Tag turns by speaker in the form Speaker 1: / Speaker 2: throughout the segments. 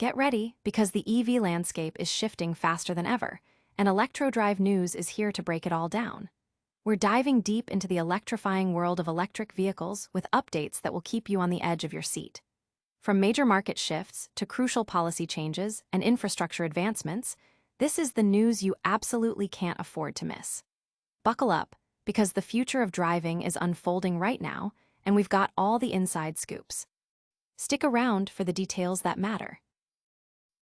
Speaker 1: Get ready, because the EV landscape is shifting faster than ever, and Electro Drive News is here to break it all down. We're diving deep into the electrifying world of electric vehicles with updates that will keep you on the edge of your seat. From major market shifts to crucial policy changes and infrastructure advancements, this is the news you absolutely can't afford to miss. Buckle up, because the future of driving is unfolding right now, and we've got all the inside scoops. Stick around for the details that matter.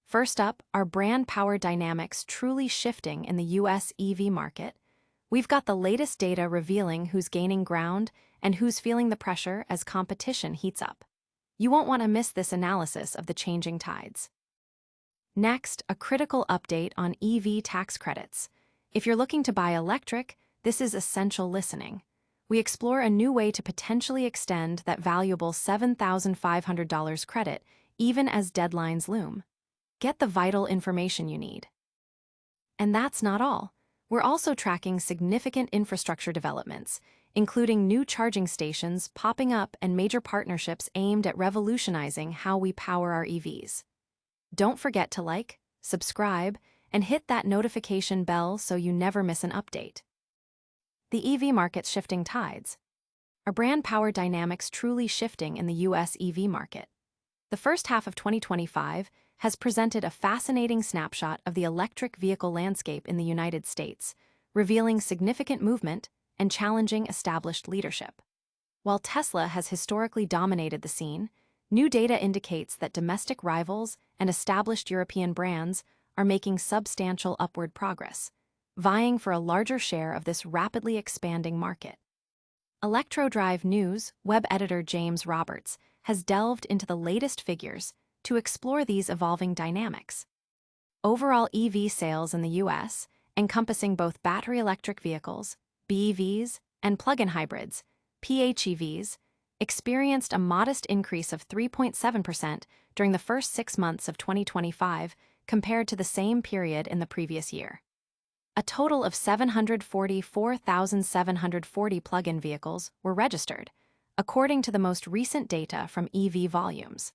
Speaker 1: First up, are brand power dynamics truly shifting in the US EV market? We've got the latest data revealing who's gaining ground and who's feeling the pressure as competition heats up. You won't want to miss this analysis of the changing tides. Next, a critical update on EV tax credits. If you're looking to buy electric, this is essential listening. We explore a new way to potentially extend that valuable $7,500 credit, even as deadlines loom. Get the vital information you need. And that's not all. We're also tracking significant infrastructure developments, including new charging stations popping up and major partnerships aimed at revolutionizing how we power our EVs. Don't forget to like, subscribe, and hit that notification bell so you never miss an update. The EV market's shifting tides. Are brand power dynamics truly shifting in the US EV market? The first half of 2025 has presented a fascinating snapshot of the electric vehicle landscape in the United States, revealing significant movement and challenging established leadership. While Tesla has historically dominated the scene, new data indicates that domestic rivals and established European brands are making substantial upward progress, vying for a larger share of this rapidly expanding market. Electro Drive News web editor James Roberts has delved into the latest figures to explore these evolving dynamics. Overall EV sales in the US, encompassing both battery electric vehicles, BEVs, and plug-in hybrids, PHEVs, experienced a modest increase of 3.7% during the first 6 months of 2025 compared to the same period in the previous year. A total of 744,740 plug-in vehicles were registered, according to the most recent data from EV volumes.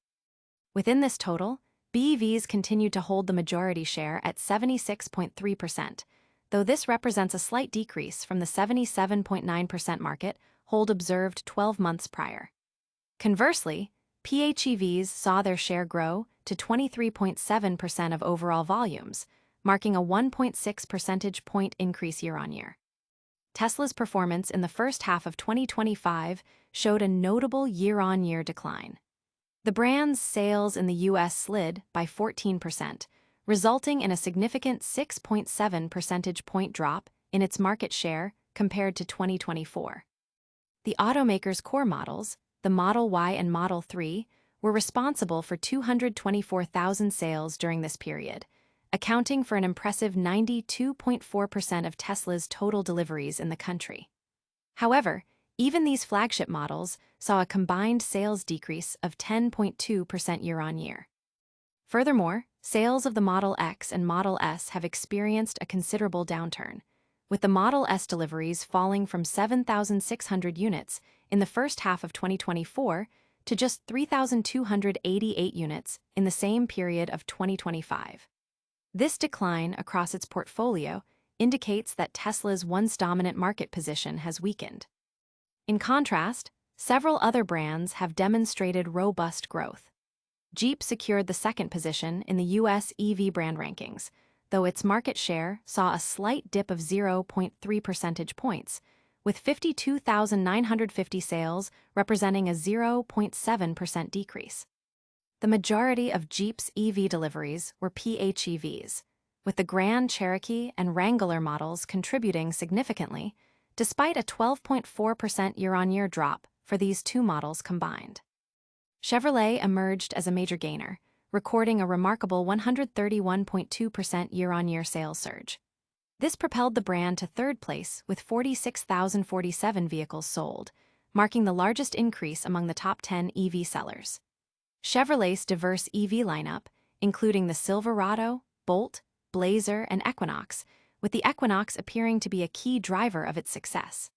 Speaker 1: Within this total, BEVs continued to hold the majority share at 76.3%, though this represents a slight decrease from the 77.9% market hold observed 12 months prior. Conversely, PHEVs saw their share grow to 23.7% of overall volumes, marking a 1.6 percentage point increase year-on-year. Tesla's performance in the first half of 2025 showed a notable year-on-year decline. The brand's sales in the US slid by 14%, resulting in a significant 6.7 percentage point drop in its market share compared to 2024. The automaker's core models, the Model Y and Model 3, were responsible for 224,000 sales during this period, accounting for an impressive 92.4% of Tesla's total deliveries in the country. However, even these flagship models saw a combined sales decrease of 10.2% year-on-year. Furthermore, sales of the Model X and Model S have experienced a considerable downturn, with the Model S deliveries falling from 7,600 units in the first half of 2024 to just 3,288 units in the same period of 2025. This decline across its portfolio indicates that Tesla's once-dominant market position has weakened. In contrast, several other brands have demonstrated robust growth. Jeep secured the second position in the US EV brand rankings, though its market share saw a slight dip of 0.3 percentage points, with 52,950 sales representing a 0.7% decrease. The majority of Jeep's EV deliveries were PHEVs, with the Grand Cherokee and Wrangler models contributing significantly, despite a 12.4% year-on-year drop for these two models combined. Chevrolet emerged as a major gainer, recording a remarkable 131.2% year-on-year sales surge. This propelled the brand to third place with 46,047 vehicles sold, marking the largest increase among the top 10 EV sellers. Chevrolet's diverse EV lineup, including the Silverado, Bolt, Blazer, and Equinox, with the Equinox appearing to be a key driver of its success.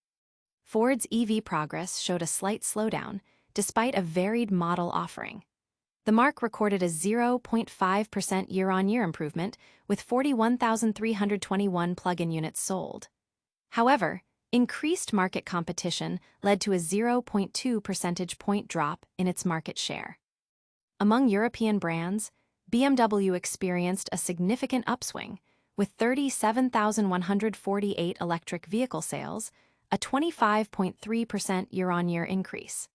Speaker 1: Ford's EV progress showed a slight slowdown, despite a varied model offering. The mark recorded a 0.5% year-on-year improvement, with 41,321 plug-in units sold. However, increased market competition led to a 0.2 percentage point drop in its market share. Among European brands, BMW experienced a significant upswing, with 37,148 electric vehicle sales, a 25.3% year-on-year increase.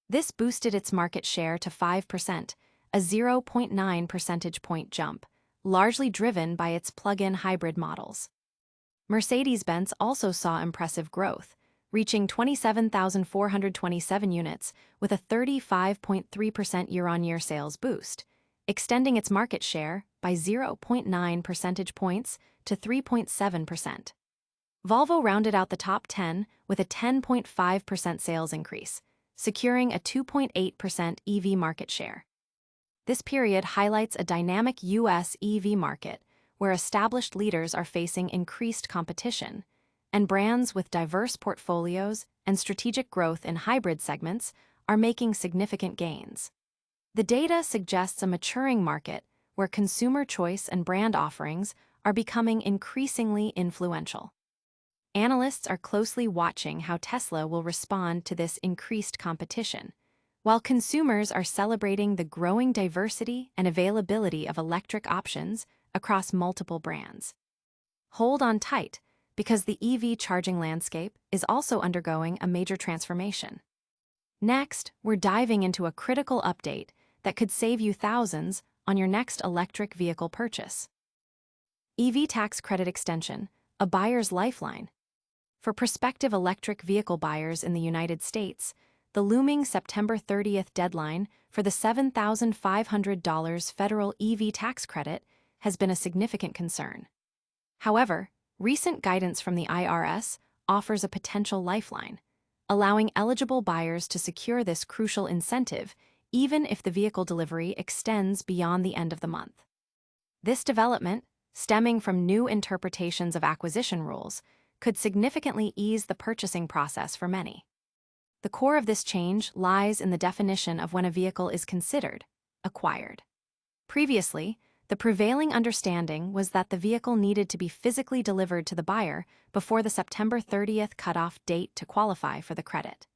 Speaker 1: This boosted its market share to 5%, a 0.9 percentage point jump, largely driven by its plug-in hybrid models. Mercedes-Benz also saw impressive growth, reaching 27,427 units with a 35.3% year-on-year sales boost, extending its market share by 0.9 percentage points to 3.7%. Volvo rounded out the top 10 with a 10.5% sales increase, securing a 2.8% EV market share. This period highlights a dynamic U.S. EV market where established leaders are facing increased competition, and brands with diverse portfolios and strategic growth in hybrid segments are making significant gains. The data suggests a maturing market where consumer choice and brand offerings are becoming increasingly influential. Analysts are closely watching how Tesla will respond to this increased competition, while consumers are celebrating the growing diversity and availability of electric options across multiple brands. Hold on tight, because the EV charging landscape is also undergoing a major transformation. Next, we're diving into a critical update that could save you thousands on your next electric vehicle purchase. EV tax credit extension, a buyer's lifeline. For prospective electric vehicle buyers in the United States, the looming September 30th deadline for the $7,500 federal EV tax credit has been a significant concern. However, recent guidance from the IRS offers a potential lifeline, allowing eligible buyers to secure this crucial incentive even if the vehicle delivery extends beyond the end of the month. This development, stemming from new interpretations of acquisition rules, could significantly ease the purchasing process for many. The core of this change lies in the definition of when a vehicle is considered acquired. Previously, the prevailing understanding was that the vehicle needed to be physically delivered to the buyer before the September 30th cutoff date to qualify for the credit.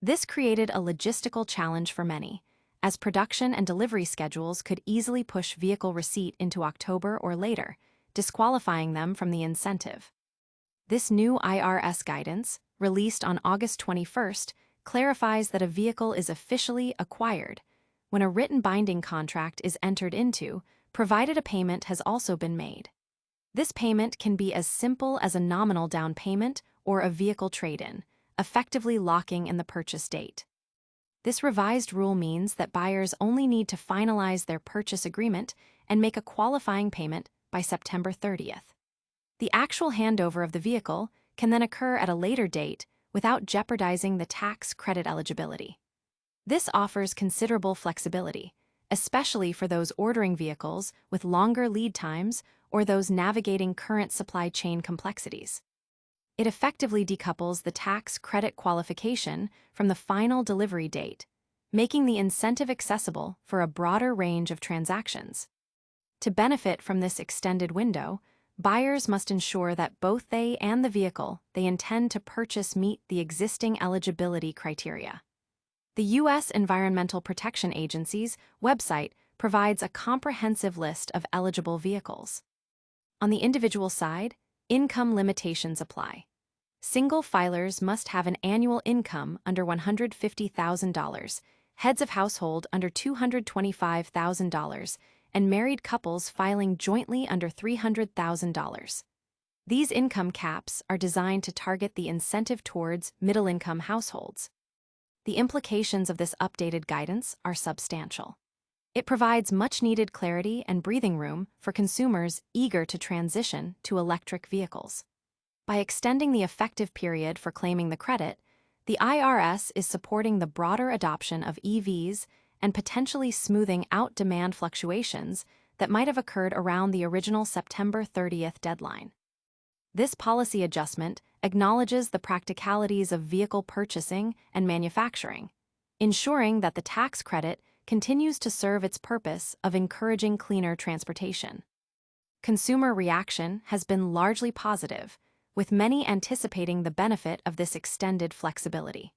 Speaker 1: This created a logistical challenge for many, as production and delivery schedules could easily push vehicle receipt into October or later, disqualifying them from the incentive. This new IRS guidance, released on August 21st, clarifies that a vehicle is officially acquired when a written binding contract is entered into, provided a payment has also been made. This payment can be as simple as a nominal down payment or a vehicle trade-in, effectively locking in the purchase date. This revised rule means that buyers only need to finalize their purchase agreement and make a qualifying payment by September 30th. The actual handover of the vehicle can then occur at a later date without jeopardizing the tax credit eligibility. This offers considerable flexibility, especially for those ordering vehicles with longer lead times or those navigating current supply chain complexities. It effectively decouples the tax credit qualification from the final delivery date, making the incentive accessible for a broader range of transactions. To benefit from this extended window, buyers must ensure that both they and the vehicle they intend to purchase meet the existing eligibility criteria. The U.S. Environmental Protection Agency's website provides a comprehensive list of eligible vehicles. On the individual side, income limitations apply. Single filers must have an annual income under $150,000, heads of household under $225,000, and married couples filing jointly under $300,000. These income caps are designed to target the incentive towards middle-income households. The implications of this updated guidance are substantial. It provides much-needed clarity and breathing room for consumers eager to transition to electric vehicles. By extending the effective period for claiming the credit, the IRS is supporting the broader adoption of EVs and potentially smoothing out demand fluctuations that might have occurred around the original September 30th deadline. This policy adjustment acknowledges the practicalities of vehicle purchasing and manufacturing, ensuring that the tax credit continues to serve its purpose of encouraging cleaner transportation. Consumer reaction has been largely positive, with many anticipating the benefit of this extended flexibility.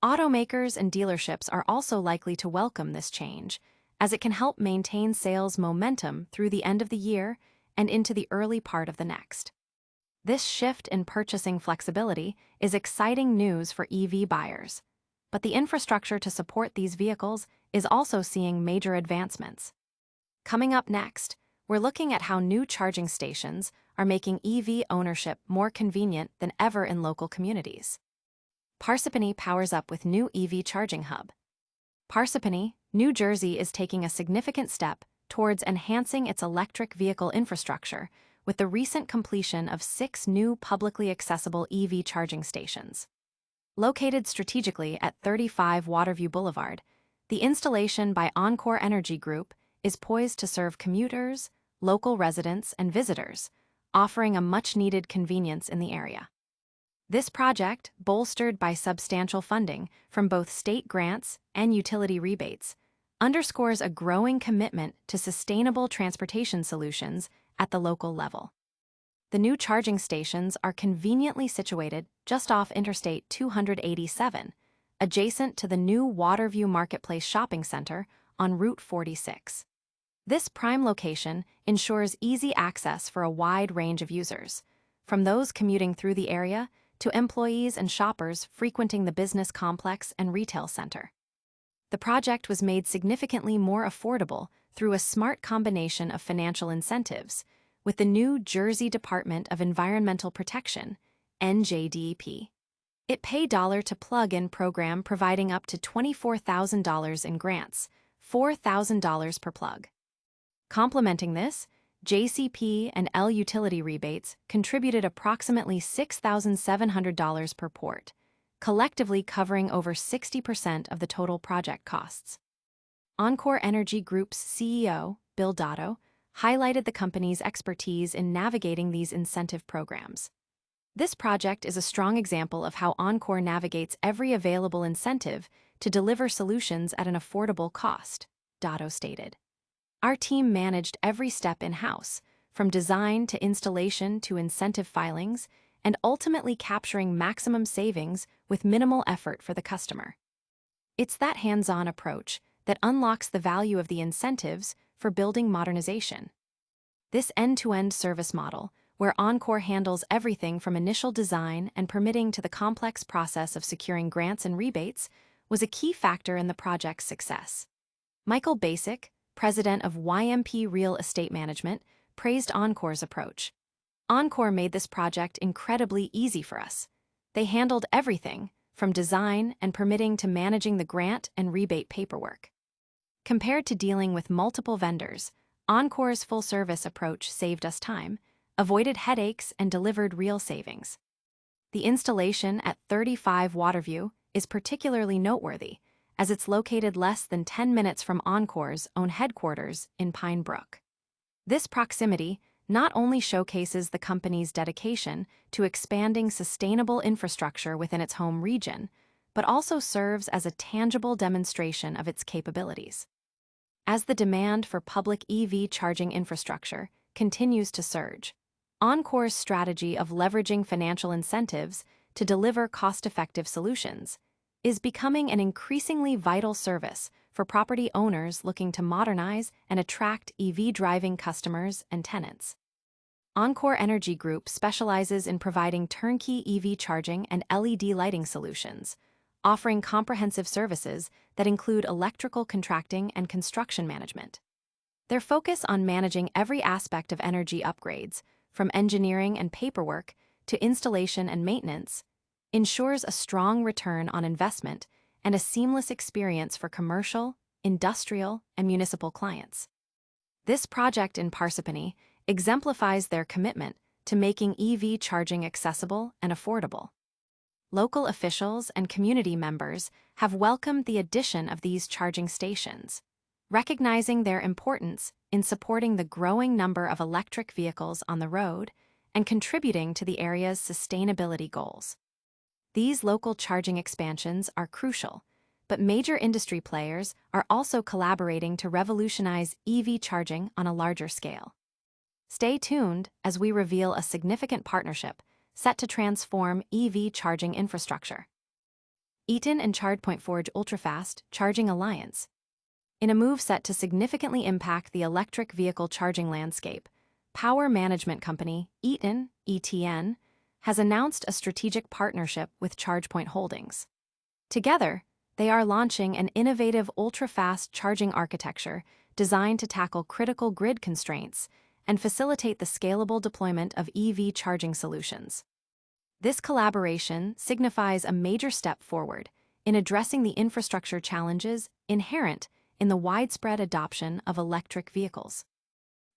Speaker 1: Automakers and dealerships are also likely to welcome this change, as it can help maintain sales momentum through the end of the year and into the early part of the next. This shift in purchasing flexibility is exciting news for EV buyers, but the infrastructure to support these vehicles is also seeing major advancements. Coming up next, we're looking at how new charging stations are making EV ownership more convenient than ever in local communities. Parsippany powers up with new EV charging hub. Parsippany, New Jersey is taking a significant step towards enhancing its electric vehicle infrastructure with the recent completion of 6 new publicly accessible EV charging stations. Located strategically at 35 Waterview Boulevard, the installation by Encore Energy Group is poised to serve commuters, local residents, and visitors, offering a much-needed convenience in the area. This project, bolstered by substantial funding from both state grants and utility rebates, underscores a growing commitment to sustainable transportation solutions at the local level. The new charging stations are conveniently situated just off Interstate 287, adjacent to the new Waterview Marketplace Shopping Center on Route 46. This prime location ensures easy access for a wide range of users, from those commuting through the area to employees and shoppers frequenting the business complex and retail center. The project was made significantly more affordable through a smart combination of financial incentives, with the New Jersey Department of Environmental Protection, NJDEP, It Pay Dollar to Plug-in program providing up to $24,000 in grants, $4,000 per plug. Complementing this, JCP and L utility rebates contributed approximately $6,700 per port, collectively covering over 60% of the total project costs. Encore Energy Group's CEO, Bill Dotto, highlighted the company's expertise in navigating these incentive programs. This project is a strong example of how Encore navigates every available incentive to deliver solutions at an affordable cost, Dotto stated. Our team managed every step in-house, from design to installation to incentive filings, and ultimately capturing maximum savings with minimal effort for the customer. It's that hands-on approach that unlocks the value of the incentives for building modernization. This end-to-end service model, where Encore handles everything from initial design and permitting to the complex process of securing grants and rebates, was a key factor in the project's success. Michael Basic, president of YMP Real Estate Management, praised Encore's approach. Encore made this project incredibly easy for us. They handled everything, from design and permitting to managing the grant and rebate paperwork. Compared to dealing with multiple vendors, Encore's full-service approach saved us time, avoided headaches, and delivered real savings. The installation at 35 Waterview is particularly noteworthy, as it's located less than 10 minutes from Encore's own headquarters in Pine Brook. This proximity not only showcases the company's dedication to expanding sustainable infrastructure within its home region, but also serves as a tangible demonstration of its capabilities. As the demand for public EV charging infrastructure continues to surge, Encore's strategy of leveraging financial incentives to deliver cost-effective solutions is becoming an increasingly vital service for property owners looking to modernize and attract EV-driving customers and tenants. Encore Energy Group specializes in providing turnkey EV charging and LED lighting solutions, offering comprehensive services that include electrical contracting and construction management. Their focus on managing every aspect of energy upgrades, from engineering and paperwork to installation and maintenance, ensures a strong return on investment and a seamless experience for commercial, industrial, and municipal clients. This project in Parsippany exemplifies their commitment to making EV charging accessible and affordable. Local officials and community members have welcomed the addition of these charging stations, recognizing their importance in supporting the growing number of electric vehicles on the road and contributing to the area's sustainability goals. These local charging expansions are crucial but major industry players are also collaborating to revolutionize EV charging on a larger scale. Stay tuned as we reveal a significant partnership set to transform EV charging infrastructure. Eaton and ChargePoint forge ultra-fast charging alliance. In a move set to significantly impact the electric vehicle charging landscape, power management company Eaton, ETN, has announced a strategic partnership with ChargePoint Holdings. Together, they are launching an innovative ultra-fast charging architecture designed to tackle critical grid constraints and facilitate the scalable deployment of EV charging solutions. This collaboration signifies a major step forward in addressing the infrastructure challenges inherent in the widespread adoption of electric vehicles.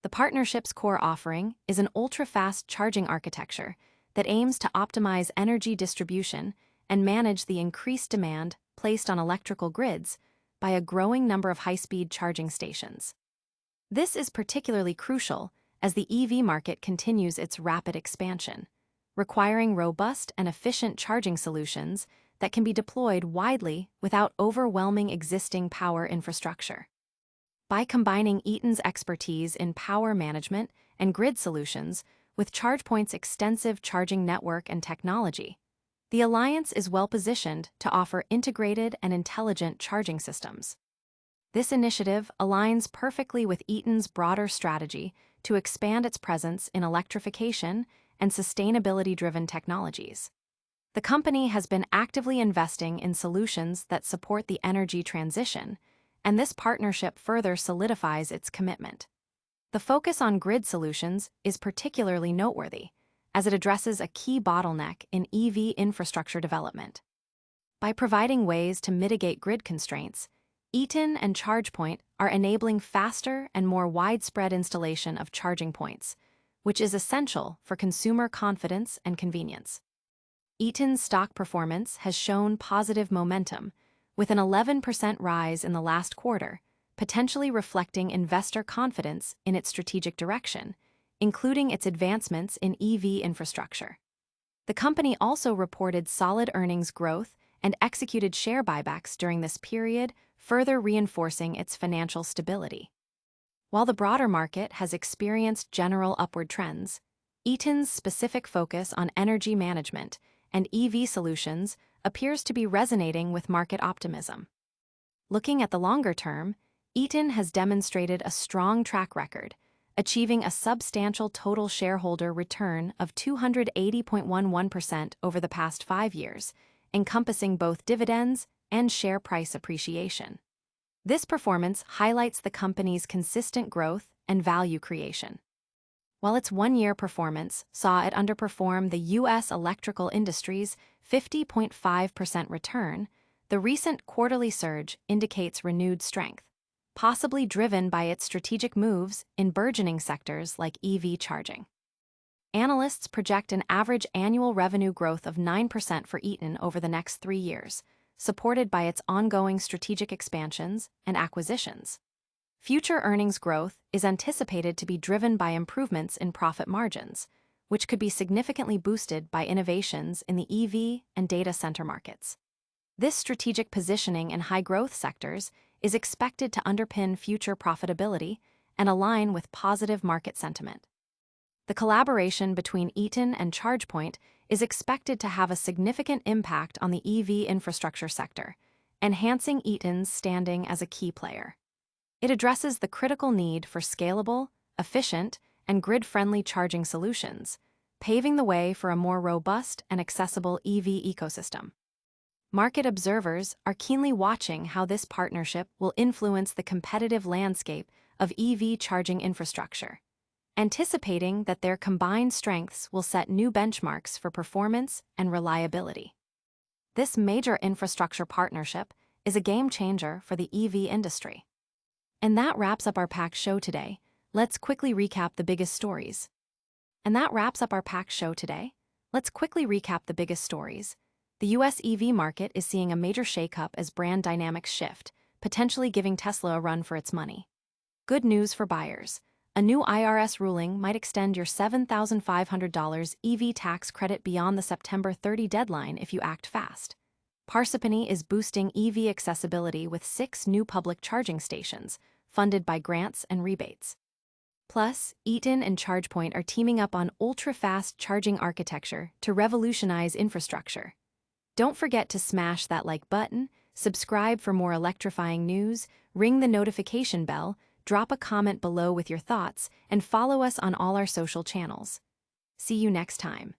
Speaker 1: The partnership's core offering is an ultra-fast charging architecture that aims to optimize energy distribution and manage the increased demand placed on electrical grids by a growing number of high-speed charging stations. This is particularly crucial as the EV market continues its rapid expansion, requiring robust and efficient charging solutions that can be deployed widely without overwhelming existing power infrastructure. By combining Eaton's expertise in power management and grid solutions with ChargePoint's extensive charging network and technology, the alliance is well-positioned to offer integrated and intelligent charging systems. This initiative aligns perfectly with Eaton's broader strategy to expand its presence in electrification and sustainability-driven technologies. The company has been actively investing in solutions that support the energy transition, and this partnership further solidifies its commitment. The focus on grid solutions is particularly noteworthy, as it addresses a key bottleneck in EV infrastructure development. By providing ways to mitigate grid constraints, Eaton and ChargePoint are enabling faster and more widespread installation of charging points, which is essential for consumer confidence and convenience. Eaton's stock performance has shown positive momentum, with an 11% rise in the last quarter, potentially reflecting investor confidence in its strategic direction, including its advancements in EV infrastructure. The company also reported solid earnings growth and executed share buybacks during this period, further reinforcing its financial stability. While the broader market has experienced general upward trends, Eaton's specific focus on energy management and EV solutions appears to be resonating with market optimism. Looking at the longer term, Eaton has demonstrated a strong track record, achieving a substantial total shareholder return of 280.11% over the past 5 years, encompassing both dividends and share price appreciation. This performance highlights the company's consistent growth and value creation. While its one-year performance saw it underperform the U.S. electrical industry's 50.5% return, the recent quarterly surge indicates renewed strength, possibly driven by its strategic moves in burgeoning sectors like EV charging. Analysts project an average annual revenue growth of 9% for Eaton over the next 3 years, supported by its ongoing strategic expansions and acquisitions. Future earnings growth is anticipated to be driven by improvements in profit margins, which could be significantly boosted by innovations in the EV and data center markets. This strategic positioning in high-growth sectors is expected to underpin future profitability and align with positive market sentiment. The collaboration between Eaton and ChargePoint is expected to have a significant impact on the EV infrastructure sector, enhancing Eaton's standing as a key player. It addresses the critical need for scalable, efficient, and grid-friendly charging solutions, paving the way for a more robust and accessible EV ecosystem. Market observers are keenly watching how this partnership will influence the competitive landscape of EV charging infrastructure, anticipating that their combined strengths will set new benchmarks for performance and reliability. This major infrastructure partnership is a game-changer for the EV industry. And that wraps up our packed show today. Let's quickly recap the biggest stories. The U.S. EV market is seeing a major shakeup as brand dynamics shift, potentially giving Tesla a run for its money. Good news for buyers. A new IRS ruling might extend your $7,500 EV tax credit beyond the September 30 deadline if you act fast. Parsippany is boosting EV accessibility with 6 new public charging stations, funded by grants and rebates. Plus, Eaton and ChargePoint are teaming up on ultra-fast charging architecture to revolutionize infrastructure. Don't forget to smash that like button, subscribe for more electrifying news, ring the notification bell, drop a comment below with your thoughts, and follow us on all our social channels. See you next time.